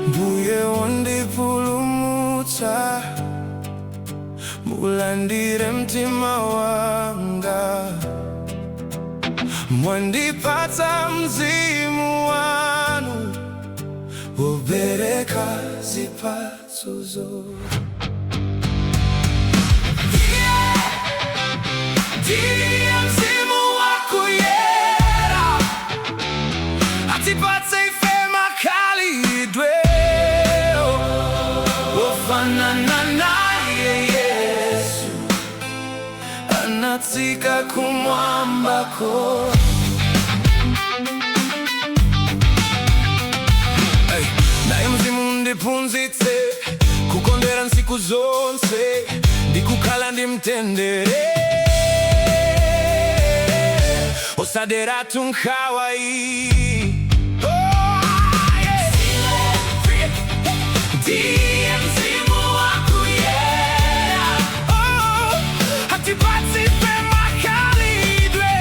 Mbuye wandipulumutsa, mulandire mtima wanga. Mwandipatsa mzimu wanu, wobereka zipatso zote. Ndiye Mzimu Wakuyera, atipatse ife makhalidwe ofanana naye Yesu, anatsika kumwambako. Naye Mzimu ndiphunzitse kukondera ntsiku zonse, ndikukhala ndimtendere osadera tunkhawayi. Ndiye Mzimu Wakuyera, atipatse ife makhalidwe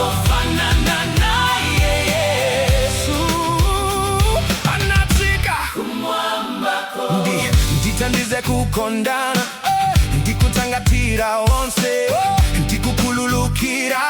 ofanana naye Yesu, anatsika kumwambako. Ndithandize kukondana, ndikutsangatira onse, ndikukhululukira